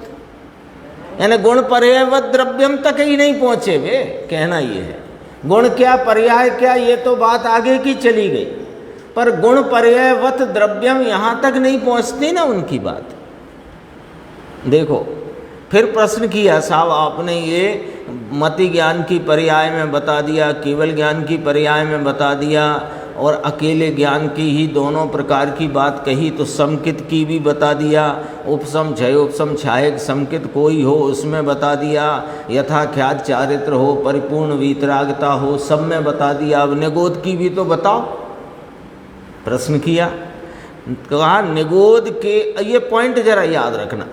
[SPEAKER 1] यानी गुण पर्यायवत द्रव्यम तक ही नहीं पहुंचे वे। कहना ये है गुण क्या पर्याय क्या, ये तो बात आगे की चली गई, पर गुण पर्यायवत द्रव्यम यहां तक नहीं पहुंचती ना उनकी बात। देखो फिर प्रश्न किया साहब आपने, ये मति ज्ञान की पर्याय में बता दिया, केवल ज्ञान की पर्याय में बता दिया, और अकेले ज्ञान की ही दोनों प्रकार की बात कही, तो समकित की भी बता दिया, उपसम क्षयोपसम छायक समकित कोई हो उसमें बता दिया, यथाख्यात चारित्र हो परिपूर्ण वीतरागता हो सब में बता दिया। अब निगोद की भी तो बताओ, प्रश्न किया। कहा निगोद के, ये पॉइंट जरा याद रखना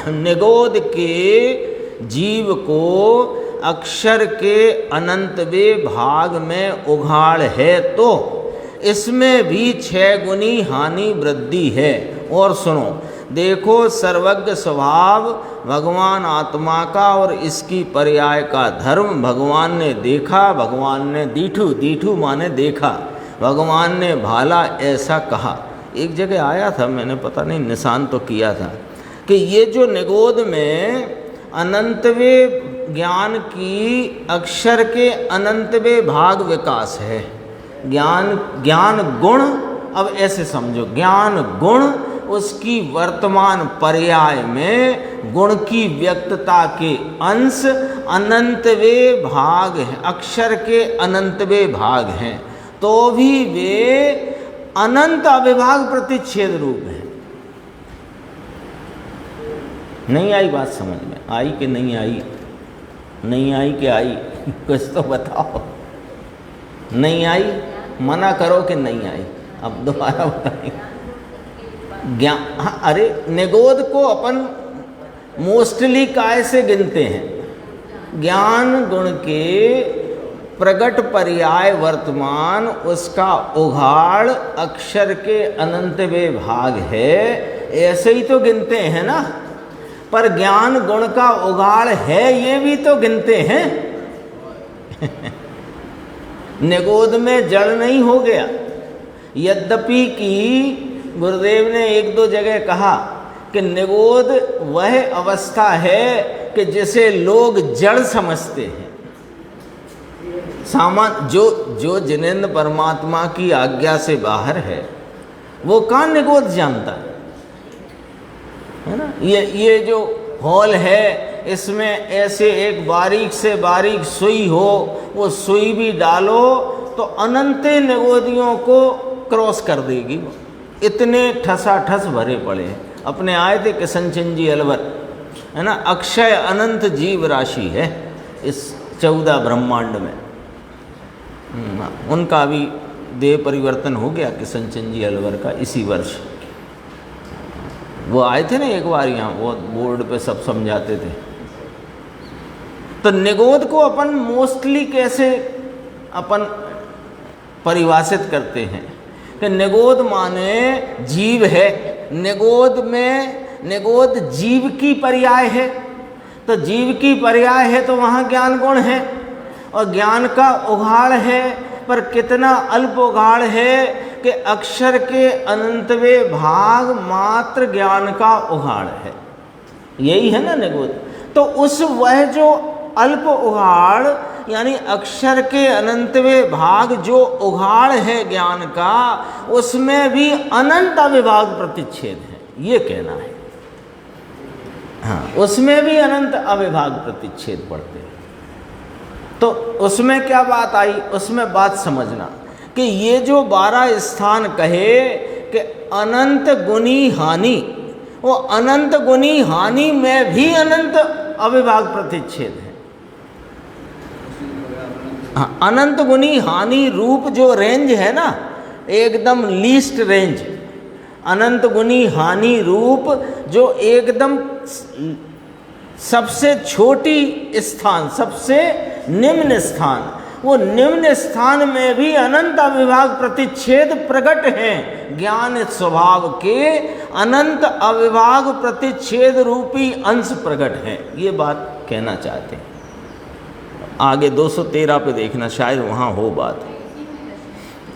[SPEAKER 1] निगोद के जीव को अक्षर के अनंतवें भाग में उघाड़ है तो इसमें भी 6 गुनी हानि वृद्धि है। और सुनो, देखो सर्वज्ञ स्वभाव भगवान आत्मा का और इसकी पर्याय का धर्म भगवान ने देखा, भगवान ने दीठू, दीठू माने देखा, भगवान ने भाला ऐसा कहा। एक जगह आया था, मैंने पता नहीं निशान तो किया था, कि ये जो निगोद में अनंतवें ज्ञान की अक्षर के अनंतवें भाग विकास है, ज्ञान गुण, अब ऐसे समझो ज्ञान गुण उसकी वर्तमान पर्याय में गुण की व्यक्तता के अंश अनंतवें भाग हैं, अक्षर के अनंतवें भाग हैं, तो भी वे अनंत अविभाग प्रतिच्छेद रूप है। नहीं आई बात समझ में, आई कि नहीं आई, नहीं आई कि आई कुछ तो बताओ। नहीं आई, मना करो कि नहीं आई, अब दोबारा बताएंगे। ज्ञान, हाँ, अरे निगोद को अपन मोस्टली काय से गिनते हैं, ज्ञान गुण के प्रगट पर्याय वर्तमान उसका उघाड़ अक्षर के अनंतवें भाग है, ऐसे ही तो गिनते हैं ना। पर ज्ञान गुण का उघाड़ है ये भी तो गिनते हैं निगोद में जड़ नहीं हो गया। यद्यपि कि गुरुदेव ने 1-2 जगह कहा कि निगोद वह अवस्था है कि जिसे लोग जड़ समझते हैं। जो जिनेंद्र परमात्मा की आज्ञा से बाहर है वो कहाँ निगोद जानता है ना। ये जो हॉल है इसमें ऐसे एक बारीक से बारीक सुई हो, वो सुई भी डालो तो अनंत निगोदियों को क्रॉस कर देगी, इतने ठसाठस भरे पड़े हैं। अपने आए थे किशनचंद जी अलवर, है ना। अक्षय अनंत जीव राशि है इस 14 ब्रह्मांड में। उनका भी देह परिवर्तन हो गया किशनचंद जी अलवर का इसी वर्ष। वो आए थे ना एक बार यहाँ, वो बोर्ड पे सब समझाते थे। तो निगोद को अपन मोस्टली कैसे अपन परिभाषित करते हैं कि निगोद माने जीव है। निगोद जीव की पर्याय है। तो जीव की पर्याय है तो वहाँ ज्ञान गुण है, और ज्ञान का उघाड़ है, पर कितना अल्प उघाड़ है कि अक्षर के अनंतवें भाग मात्र ज्ञान का उघाड़ है। यही है ना निगोद। तो उस वह जो अल्प उघाड़ यानी अक्षर के अनंतवें भाग जो उघाड़ है ज्ञान का, उसमें भी अनंत अविभाग प्रतिच्छेद है, ये कहना है। हाँ, उसमें भी अनंत अविभाग प्रतिच्छेद पड़ते हैं। तो उसमें क्या बात आई, उसमें बात समझना कि ये जो 12 स्थान कहे कि अनंत गुनी हानि, वो अनंत गुनी हानि में भी अनंत अविभाग प्रतिच्छेद है। हाँ, अनंत गुनी हानि रूप जो रेंज है ना, एकदम लीस्ट रेंज, अनंत गुनी हानि रूप जो एकदम सबसे छोटी स्थान, सबसे निम्न स्थान, वो निम्न स्थान में भी अनंत अविभाग प्रतिच्छेद प्रकट हैं। ज्ञान स्वभाव के अनंत अविभाग प्रतिच्छेद रूपी अंश प्रकट हैं। ये बात कहना चाहते हैं। आगे 213 पे देखना, शायद वहाँ हो बात।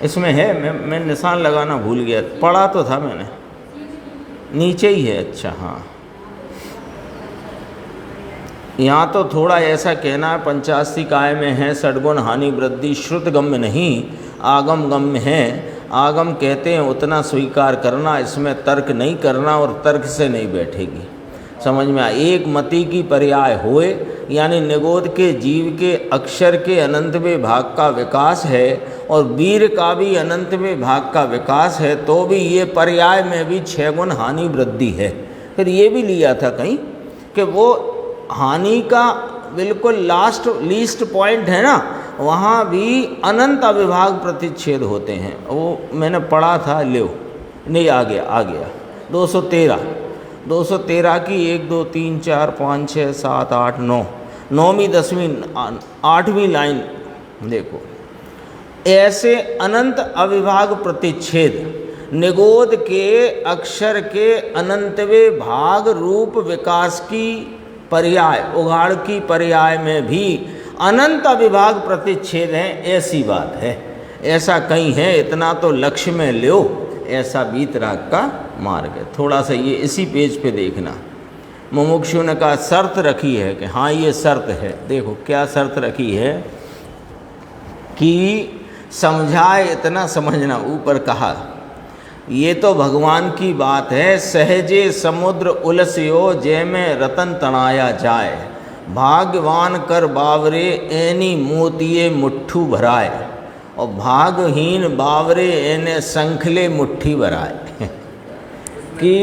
[SPEAKER 1] इसमें है, मैं निशान लगाना भूल गया, पढ़ा तो था मैंने, नीचे ही है। अच्छा हाँ, यहाँ तो थोड़ा ऐसा कहना है, 85 काय में है षड्गुण हानि वृद्धि श्रुत गम्य नहीं आगम गम्य है। आगम कहते हैं उतना स्वीकार करना, इसमें तर्क नहीं करना और तर्क से नहीं बैठेगी। समझ में आया। एक मति की पर्याय होए, यानी निगोद के जीव के अक्षर के अनंतवें भाग का विकास है और वीर का भी अनंतवें भाग का विकास है, तो भी ये पर्याय में भी 6 गुण हानि वृद्धि है। फिर ये भी लिया था कहीं कि वो हानि का बिल्कुल लीस्ट पॉइंट है ना, वहाँ भी अनंत अविभाग प्रतिच्छेद होते हैं। वो मैंने पढ़ा था, लो नहीं आ गया 213 की 1 2 3 4 5 6 7 8 9 9वीं 10वीं 8वीं लाइन देखो। ऐसे अनंत अविभाग प्रतिच्छेद निगोद के अक्षर के अनंतवें भाग रूप विकास की पर्याय, उघाड़ की पर्याय में भी अनंत अविभाग प्रतिच्छेद है, ऐसी बात है। ऐसा कहीं है, इतना तो लक्ष्य में लो, ऐसा वीतराग का मार्ग है। थोड़ा सा ये इसी पेज पे देखना। मुमुक्षु ने कहा शर्त रखी है कि हाँ ये शर्त है। देखो क्या शर्त रखी है कि समझाए इतना समझना। ऊपर कहा ये तो भगवान की बात है, सहजे समुद्र उलसियो जय में रतन तनाया जाए, भाग्यवान कर बावरे एनी मोतिये मुट्ठू भराए, और भागहीन बावरे एने संखले मुट्ठी भराए। कि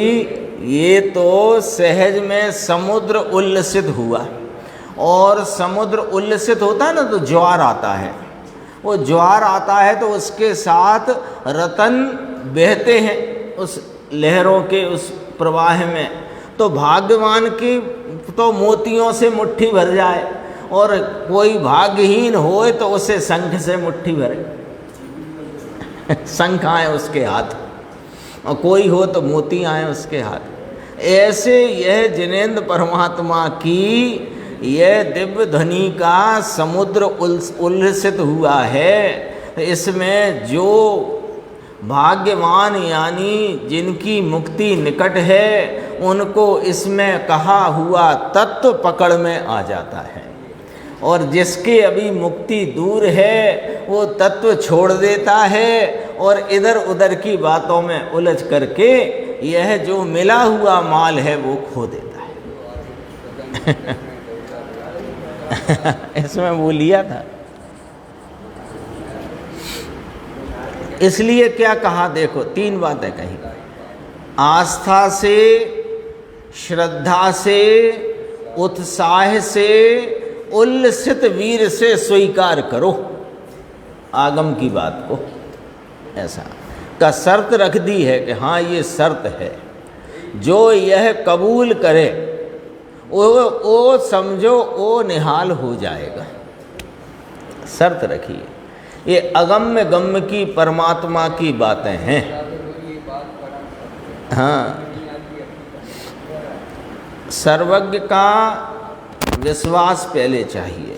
[SPEAKER 1] ये तो सहज में समुद्र उल्लसित हुआ, और समुद्र उल्लसित होता है ना तो ज्वार आता है। वो ज्वार आता है तो उसके साथ रतन बहते हैं उस लहरों के उस प्रवाह में। तो भाग्यवान की तो मोतियों से मुट्ठी भर जाए, और कोई भाग्यहीन होए तो उसे शंख से मुट्ठी भरे। शंख आए उसके हाथ, और कोई हो तो मोती आए उसके हाथ। ऐसे यह जिनेंद्र परमात्मा की यह दिव्य ध्वनि का समुद्र उल्लसित हुआ है। इसमें जो भाग्यवान यानी जिनकी मुक्ति निकट है, उनको इसमें कहा हुआ तत्व पकड़ में आ जाता है, और जिसके अभी मुक्ति दूर है वो तत्व छोड़ देता है और इधर उधर की बातों में उलझ करके यह जो मिला हुआ माल है वो खो देता है। इसमें वो लिया था। इसलिए क्या कहा, देखो 3 बातें कही। आस्था से, श्रद्धा से, उत्साह से, उल्लसित वीर से स्वीकार करो आगम की बात को। ऐसा का शर्त रख दी है कि हाँ ये शर्त है, जो यह कबूल करे वो समझो वो निहाल हो जाएगा। शर्त रखिए, ये अगम्य गम्य की परमात्मा की बातें हैं। हाँ, सर्वज्ञ का विश्वास पहले चाहिए,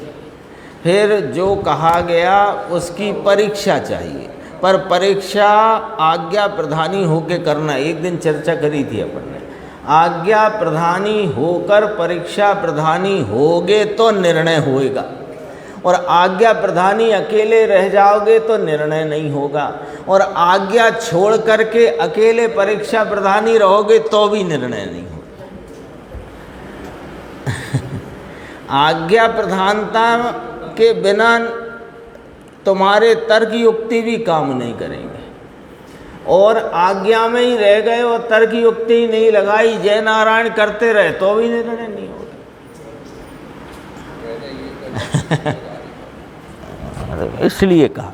[SPEAKER 1] फिर जो कहा गया उसकी परीक्षा चाहिए, पर परीक्षा आज्ञा प्रधानी होके करना। एक दिन चर्चा करी थी अपन ने, आज्ञा प्रधानी होकर परीक्षा प्रधानी होगे तो निर्णय होएगा, और आज्ञा प्रधानी अकेले रह जाओगे तो निर्णय नहीं होगा, और आज्ञा छोड़ करके अकेले परीक्षा प्रधानी रहोगे तो भी निर्णय नहीं होगा। आज्ञा प्रधानता के बिना तुम्हारे तर्क युक्ति भी काम नहीं करेंगे, और आज्ञा में ही रह गए और तर्क युक्ति नहीं लगाई, जय नारायण करते रहे तो भी निर्णय नहीं होगा। इसलिए कहा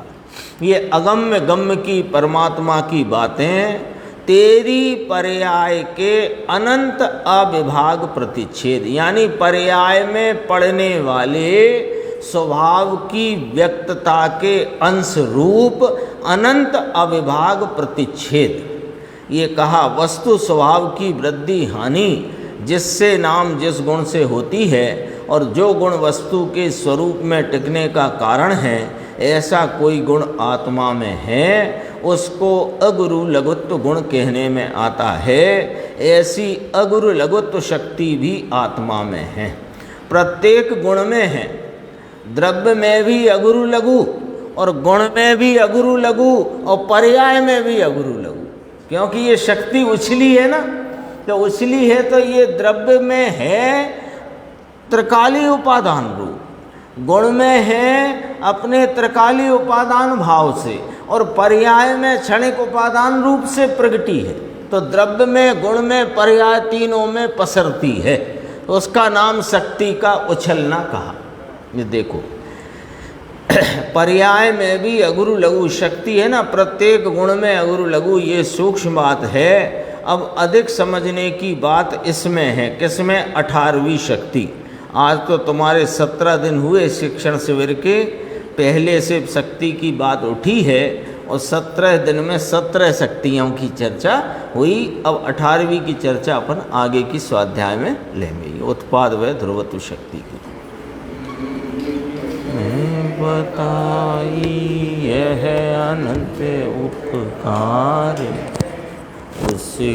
[SPEAKER 1] ये अगम्य गम्य की परमात्मा की बातें तेरी पर्याय के अनंत अविभाग प्रतिच्छेद, यानी पर्याय में पढ़ने वाले स्वभाव की व्यक्तता के अंश रूप अनंत अविभाग प्रतिच्छेद। ये कहा वस्तु स्वभाव की वृद्धि हानि जिससे नाम जिस गुण से होती है, और जो गुण वस्तु के स्वरूप में टिकने का कारण है, ऐसा कोई गुण आत्मा में है उसको अगुरु लघुत्व गुण कहने में आता है। ऐसी अगुरु लघुत्व शक्ति भी आत्मा में है, प्रत्येक गुण में है। द्रव्य में भी अगुरु लघु, और गुण में भी अगुरु लघु, और पर्याय में भी अगुरु लघु, क्योंकि ये शक्ति उछली है ना, तो उछली है तो ये द्रव्य में है त्रिकाली उपादान रूप, गुण में है अपने त्रिकाली उपादान भाव से, और पर्याय में क्षणिक उपादान रूप से प्रगटी है। तो द्रव्य में, गुण में, पर्याय तीनों में पसरती है, तो उसका नाम शक्ति का उछलना कहा। ये देखो पर्याय में भी अगुरु लघु शक्ति है ना, प्रत्येक गुण में अगुरु लघु, ये सूक्ष्म बात है। अब अधिक समझने की बात इसमें है, किसमें? 18वीं शक्ति। आज तो तुम्हारे 17 दिन हुए शिक्षण शिविर के, पहले से शक्ति की बात उठी है, और 17 दिन में 17 शक्तियों की चर्चा हुई। अब 18वीं की चर्चा अपन आगे की स्वाध्याय में लेंगे, उत्पाद व ध्रुवत्व शक्ति की। बताई यह अनंत उपकार उसकी